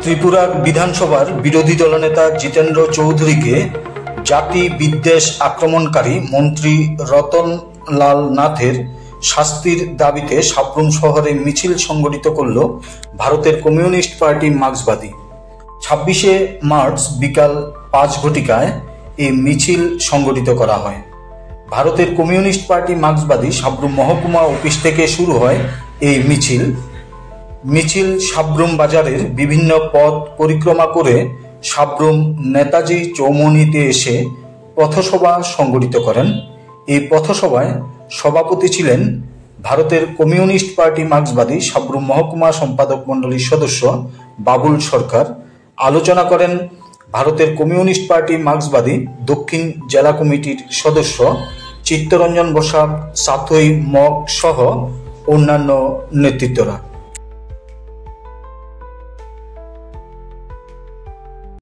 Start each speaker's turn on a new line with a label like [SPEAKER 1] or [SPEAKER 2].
[SPEAKER 1] ত্রিপুরার বিধানসভার বিরোধী দলনেতা জিতেন্দ্র চৌধুরীকে জাতি বিদ্বেষ আক্রমণকারী মন্ত্রী রতনলাল নাথের শাস্তির দাবিতে সাব্রুম শহরে মিছিল সংগঠিত করল ভারতের কমিউনিস্ট পার্টি মার্ক্সবাদী। 26শে মার্চ বিকাল 5 ঘটিকায় এই মিছিল সংগঠিত করা হয়। ভারতের কমিউনিস্ট পার্টি মার্ক্সবাদী সাব্রুম মহকুমা অফিস থেকে শুরু হয় এই মিছিল সাব্রুম বাজারের বিভিন্ন পথ পরিক্রমা করে সাব্রুম নেতাজি চৌমুহনীতে এসে পথসভা সংগঠিত করেন। এই পথসভায় সভাপতি ছিলেন ভারতের কমিউনিস্ট পার্টি মার্ক্সবাদী সাব্রুম মহকুমা সম্পাদক মণ্ডলীর সদস্য বাবুল সরকার। আলোচনা করেন ভারতের কমিউনিস্ট পার্টি মার্ক্সবাদী দক্ষিণ জেলা কমিটির সদস্য চিত্তরঞ্জন বসাক, সাথই মগ সহ অন্যান্য নেতৃত্বরা।